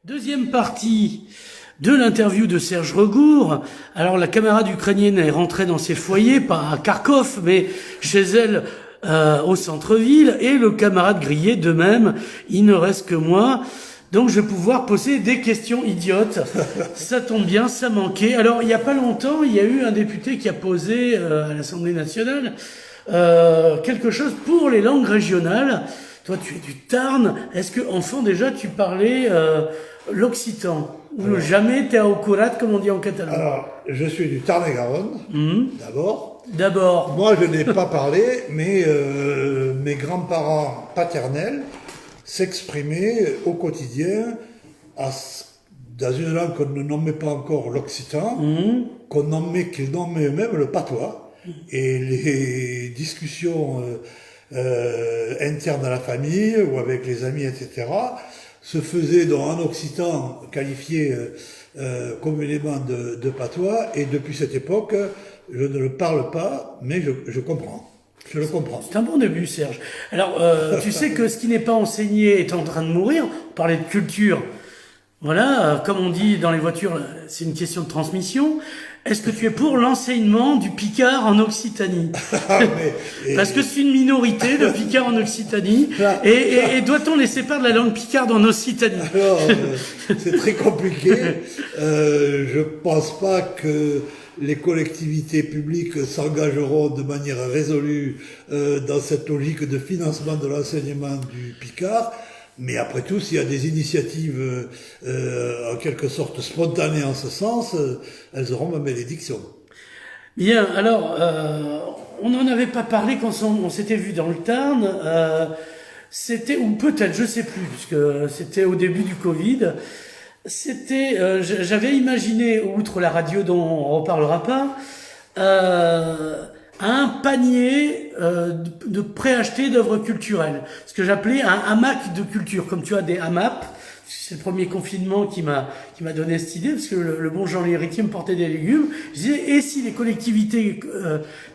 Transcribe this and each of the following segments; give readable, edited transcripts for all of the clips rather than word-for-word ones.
Deuxième partie de l'interview de Serge Regour. Alors la camarade ukrainienne est rentrée dans ses foyers, pas à Kharkov, mais chez elle au centre-ville, et le camarade grillé de même. Il ne reste que moi. Donc je vais pouvoir poser des questions idiotes. Ça tombe bien, ça manquait. Alors il n'y a pas longtemps, il y a eu un député qui a posé à l'Assemblée nationale quelque chose pour les langues régionales. Toi, tu es du Tarn. Est-ce que, enfant, déjà, tu parlais l'occitan? Ou jamais t'es au curat, comme on dit en catalan? Alors, je suis du Tarn-et-Garonne, d'abord. D'abord. Moi, je n'ai pas parlé, mais mes grands-parents paternels s'exprimaient au quotidien dans une langue qu'on ne nommait pas encore l'occitan, qu'ils nommaient eux-mêmes le patois. Et les discussions internes à la famille ou avec les amis, etc., se faisaient en occitan qualifié communément de patois. Et depuis cette époque, je ne le parle pas, mais je comprends. Je le comprends. C'est un bon début, Serge. Alors, tu sais que ce qui n'est pas enseigné est en train de mourir. On parlait de culture. Voilà, comme on dit dans les voitures, c'est une question de transmission. Est-ce que tu es pour l'enseignement du picard en Occitanie? Parce que c'est une minorité de picards en Occitanie. Et doit-on laisser faire de la langue picarde en Occitanie? Alors, c'est très compliqué. Je pense pas que les collectivités publiques s'engageront de manière résolue dans cette logique de financement de l'enseignement du picard. Mais après tout, s'il y a des initiatives en quelque sorte spontanées en ce sens, elles auront ma bénédiction. Bien, alors, on n'en avait pas parlé quand on s'était vu dans le Tarn. C'était, ou peut-être, je sais plus, puisque c'était au début du Covid. C'était, j'avais imaginé, outre la radio dont on reparlera pas, un panier de préachetés d'œuvres culturelles, ce que j'appelais un hamac de culture, comme tu as des hamacs. C'est le premier confinement qui m'a donné cette idée, parce que le bon Jean Léritier me portait des légumes. Je disais, et si les collectivités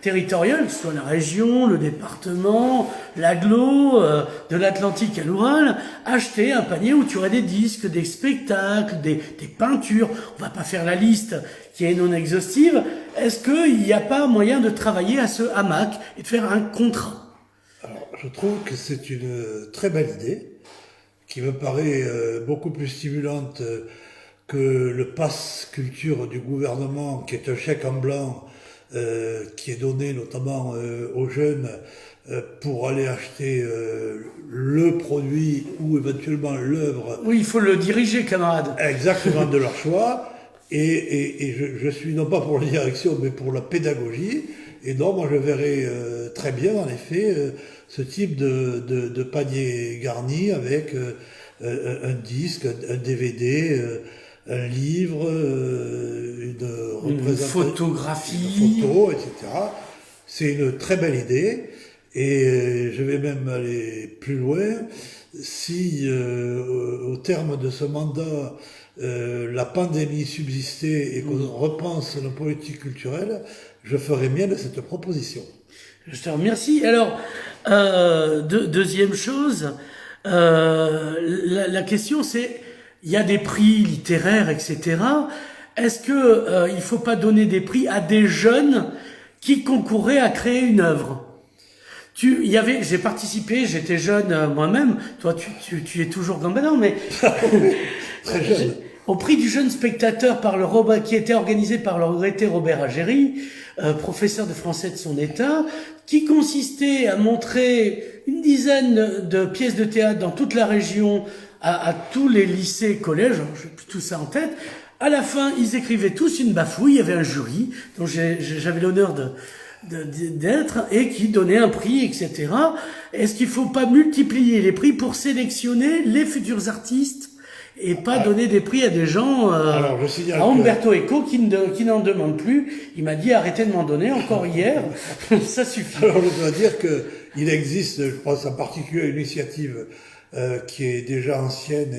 territoriales, que ce soit la région, le département, l'agglo, de l'Atlantique à l'Oural, achetaient un panier où tu aurais des disques, des spectacles, des peintures. On va pas faire la liste qui est non exhaustive. Est-ce qu'il n'y a pas moyen de travailler à ce hamac et de faire un contrat? Alors, je trouve que c'est une très belle idée, qui me paraît beaucoup plus stimulante que le pass culture du gouvernement, qui est un chèque en blanc qui est donné notamment aux jeunes pour aller acheter le produit ou éventuellement l'œuvre. Oui, il faut le diriger, camarade. Exactement, de leur choix. Et je suis non pas pour la direction, mais pour la pédagogie. Et donc, moi, je verrais très bien, en effet, ce type de panier garni avec un disque, un DVD, un livre, une photographie, une photo, etc. C'est une très belle idée. Et je vais même aller plus loin. Si, au terme de ce mandat, la pandémie subsistait et qu'on repense nos politiques culturelles, je ferai mienne cette proposition. Je te remercie. Alors, deuxième chose, la question c'est, il y a des prix littéraires, etc. Est-ce que il faut pas donner des prix à des jeunes qui concouraient à créer une œuvre? J'ai participé, j'étais jeune moi-même. Toi, tu es toujours gambadant, mais très jeune. Au prix du jeune spectateur qui était organisé par le regretté Robert Agéry, professeur de français de son état, qui consistait à montrer une dizaine de pièces de théâtre dans toute la région à tous les lycées, collèges, je n'ai plus tout ça en tête. À la fin, ils écrivaient tous une bafouille, il y avait un jury dont j'avais l'honneur d'être et qui donnait un prix, etc. Est-ce qu'il faut pas multiplier les prix pour sélectionner les futurs artistes et pas donner des prix à des gens, à Umberto Eco qui n'en demande plus? Il m'a dit arrêtez de m'en donner encore hier, ça suffit. Alors je dois dire que il existe, je pense en particulier une initiative qui est déjà ancienne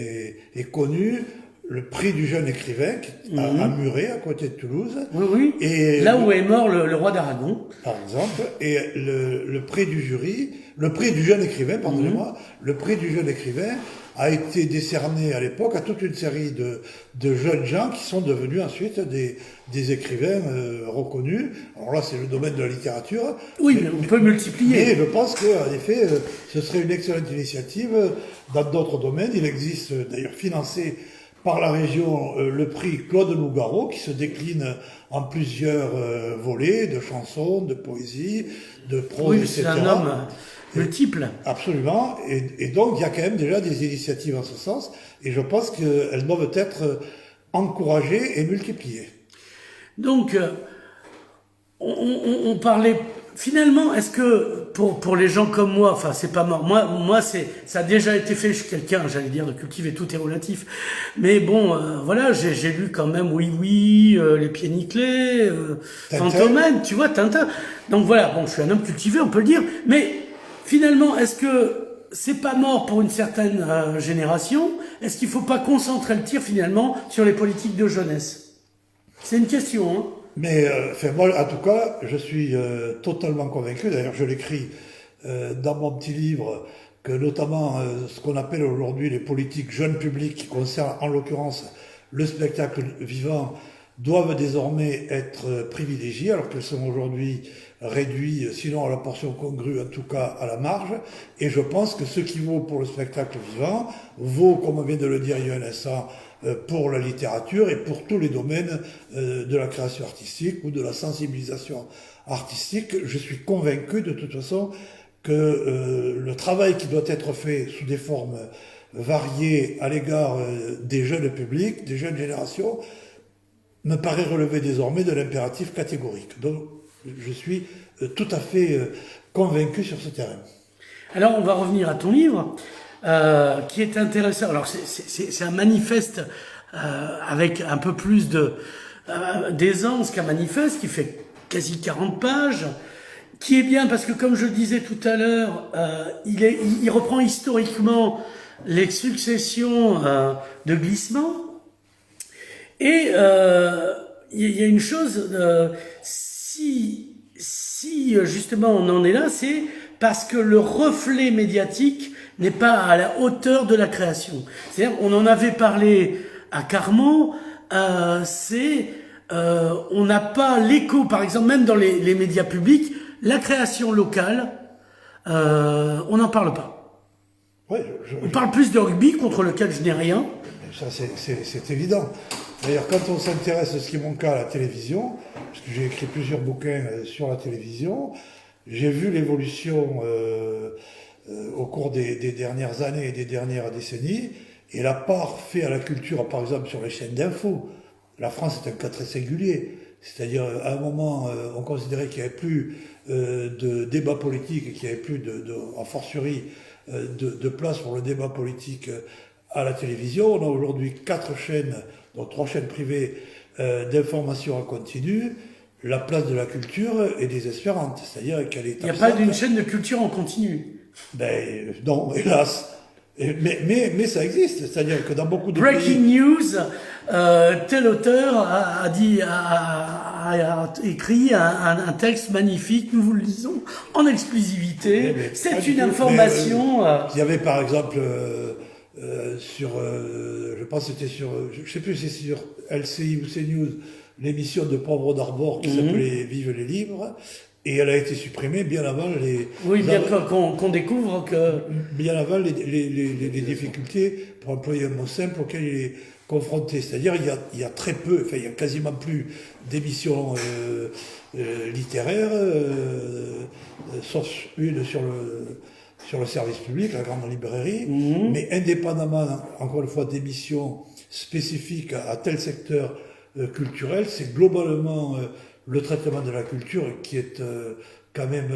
et connue, le prix du jeune écrivain à Muret, à côté de Toulouse. Oui, oui. Et là où est mort le roi d'Aragon. Par exemple. Et le prix du jury, le prix du jeune écrivain, pardonnez-moi, le prix du jeune écrivain a été décerné à l'époque à toute une série de jeunes gens qui sont devenus ensuite des écrivains reconnus. Alors là, c'est le domaine de la littérature. Oui, mais on peut multiplier. Mais je pense qu'en effet, ce serait une excellente initiative dans d'autres domaines. Il existe d'ailleurs financé par la région le prix Claude Nougaro qui se décline en plusieurs volets de chansons, de poésie, de prose, Oui, etc. c'est un homme multiple. Absolument. Et donc, il y a quand même déjà des initiatives en ce sens. Et je pense qu'elles doivent être encouragées et multipliées. Donc, on parlait... Finalement, est-ce que pour les gens comme moi, enfin c'est pas mort, moi ça a déjà été fait, je suis quelqu'un, j'allais dire, de cultiver, tout est relatif, mais bon, voilà, j'ai lu quand même Oui, Les Pieds Nickelés, Fantomen, tu vois, Tintin, donc voilà, bon, je suis un homme cultivé, on peut le dire, mais finalement, est-ce que c'est pas mort pour une certaine génération? Est-ce qu'il faut pas concentrer le tir finalement sur les politiques de jeunesse? C'est une question, hein. Mais moi, en tout cas, je suis totalement convaincu, d'ailleurs je l'écris dans mon petit livre, que notamment ce qu'on appelle aujourd'hui les politiques jeunes publics, qui concernent en l'occurrence le spectacle vivant, doivent désormais être privilégiées, alors qu'elles sont aujourd'hui réduites, sinon à la portion congrue, en tout cas à la marge. Et je pense que ce qui vaut pour le spectacle vivant vaut, comme on vient de le dire il y a un instant, pour la littérature et pour tous les domaines de la création artistique ou de la sensibilisation artistique. Je suis convaincu de toute façon que le travail qui doit être fait sous des formes variées à l'égard des jeunes publics, des jeunes générations, me paraît relever désormais de l'impératif catégorique. Donc je suis tout à fait convaincu sur ce terrain. Alors on va revenir à ton livre. Qui est intéressant. Alors c'est un manifeste avec un peu plus d'aisance qu'un manifeste qui fait quasi 40 pages, qui est bien parce que comme je le disais tout à l'heure, il reprend historiquement les successions de glissements et il y a une chose, si justement on en est là, c'est parce que le reflet médiatique n'est pas à la hauteur de la création. C'est-à-dire, on en avait parlé à Carmont, on n'a pas l'écho, par exemple, même dans les médias publics, la création locale, on n'en parle pas. Ouais, on parle plus de rugby, contre lequel je n'ai rien. Ça, c'est évident. D'ailleurs, quand on s'intéresse, ce qui est mon cas, à la télévision, parce que j'ai écrit plusieurs bouquins sur la télévision, j'ai vu l'évolution au cours des dernières années et des dernières décennies, et la part faite à la culture, par exemple sur les chaînes d'infos. La France est un cas très singulier. C'est-à-dire, à un moment, on considérait qu'il n'y avait plus de débat politique et qu'il n'y avait plus, en fortiori, de place pour le débat politique à la télévision. On a aujourd'hui 4 chaînes, dont 3 chaînes privées d'information en continu. La place de la culture est désespérante. C'est-à-dire qu'elle est absente. Il n'y a pas d'une chaîne de culture en continu. Ben non, hélas. Mais ça existe. C'est-à-dire que dans beaucoup de Breaking pays... news, tel auteur a écrit un texte magnifique, nous vous le disons, en exclusivité. C'est une information... il y avait par exemple sur... je pense que c'était sur... Je sais plus si c'est sur LCI ou CNews, l'émission de Poivre d'Arbor qui s'appelait Vive les livres. Et elle a été supprimée bien avant les... Oui, bien qu'on découvre que... Bien avant les difficultés, pour employer un mot simple, auxquelles il est confronté. C'est-à-dire il y a très peu, enfin il y a quasiment plus d'émissions littéraires, sauf une sur le service public, la grande librairie, mais indépendamment, encore une fois, d'émissions spécifiques à tel secteur culturel, c'est globalement... le traitement de la culture qui est quand même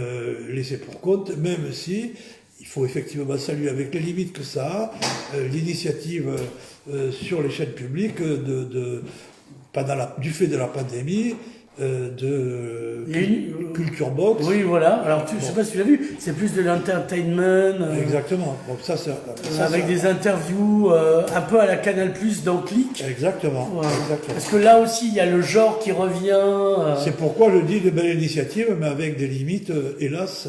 laissé pour compte, même si il faut effectivement saluer avec les limites que ça a, l'initiative sur les chaînes publiques du fait de la pandémie, Culture Box. Oui, voilà. Alors, je sais pas si tu l'as vu, c'est plus de l'entertainment. Exactement. Donc avec des interviews un peu à la Canal+ dans Click. Exactement. Voilà. Exactement. Parce que là aussi, il y a le genre qui revient. C'est pourquoi je dis de belles initiatives, mais avec des limites, hélas.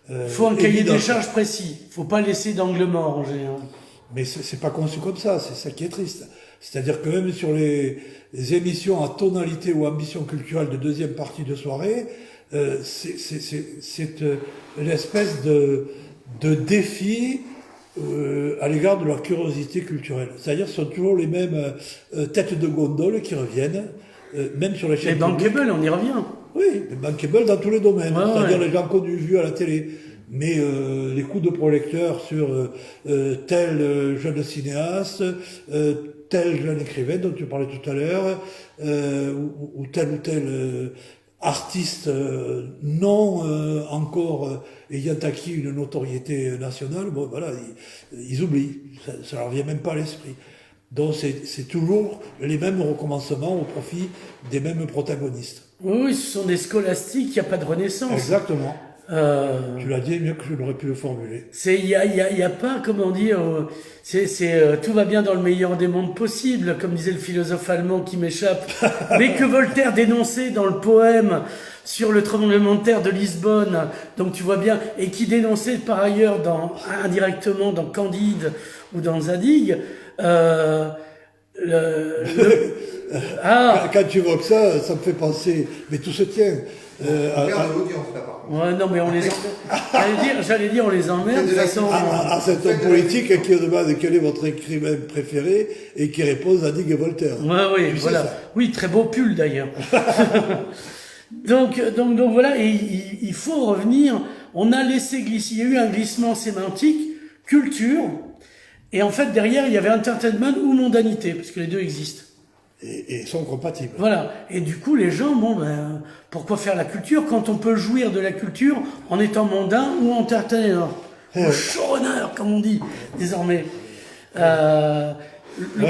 Il faut un cahier des charges précis. Il ne faut pas laisser d'angle mort en général. Mais c'est pas conçu comme ça, c'est ça qui est triste. C'est-à-dire que même sur les émissions à tonalité ou ambition culturelle de deuxième partie de soirée, c'est une espèce de défi à l'égard de leur curiosité culturelle. C'est-à-dire ce sont toujours les mêmes têtes de gondole qui reviennent, même sur les chaînes. Les bankable, on y revient. Oui, les bankable dans tous les domaines. Ouais, C'est-à-dire ouais. les gens connus, vus à la télé. Mais les coups de projecteur sur tel jeune cinéaste, tel jeune écrivain dont tu parlais tout à l'heure, ou tel artiste non encore ayant acquis une notoriété nationale, bon voilà, ils oublient, ça leur vient même pas à l'esprit. Donc c'est toujours les mêmes recommencements au profit des mêmes protagonistes. Oui, ce sont des scolastiques, il n'y a pas de renaissance. Exactement. Tu l'as dit mieux que je n'aurais pu le formuler. Il y a pas, comment dire, tout va bien dans le meilleur des mondes possibles, comme disait le philosophe allemand qui m'échappe, mais que Voltaire dénonçait dans le poème sur le tremblement de terre de Lisbonne, donc tu vois bien, et qui dénonçait par ailleurs indirectement dans Candide ou dans Zadig, Quand tu évoques ça, ça me fait penser, mais tout se tient. On perd de l'audience là par contre. Ouais, non, mais on les emmerde. J'allais dire, on les emmerde. De toute façon, à cet homme politique qui demande quel est votre écrivain préféré et qui répond Zadig et Voltaire. Ouais, oui, Tu sais voilà. ça. Oui, très beau pull d'ailleurs. donc voilà, et il faut revenir. On a laissé glisser, il y a eu un glissement sémantique, culture, et en fait derrière il y avait entertainment ou mondanité, parce que les deux existent. Et sont compatibles. Voilà. Et du coup, les gens, pourquoi faire la culture quand on peut jouir de la culture en étant mondain ou entertainer, ou showrunner, comme on dit désormais. Le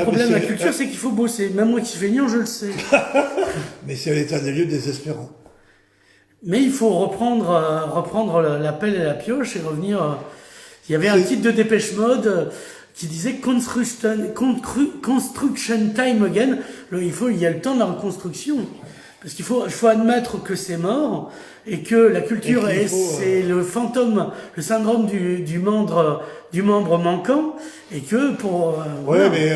problème de la culture, c'est qu'il faut bosser. Même moi qui suis feignant, je le sais. Mais c'est un état des lieux désespérant. Mais il faut reprendre la pelle et la pioche et revenir. Il y avait un titre de Dépêche Mode qui disait Construction Time Again. Il y a le temps de la reconstruction. Parce qu'il faut admettre que c'est mort et que la culture c'est le fantôme, le syndrome du membre manquant et que Ouais, voilà. mais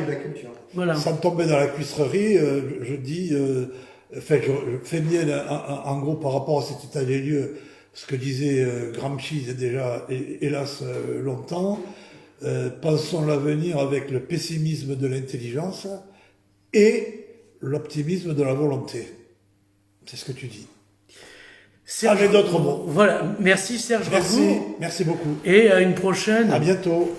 la culture. Voilà. sans tomber dans la cuistrerie, je dis, je fais mienne en gros par rapport à cet état des lieux, ce que disait Gramsci il y a déjà, hélas, longtemps. Pensons l'avenir avec le pessimisme de l'intelligence et l'optimisme de la volonté. C'est ce que tu dis. Serge, avec d'autres mots. Voilà. Merci Serge Ragout. Merci beaucoup. Et à une prochaine. À bientôt.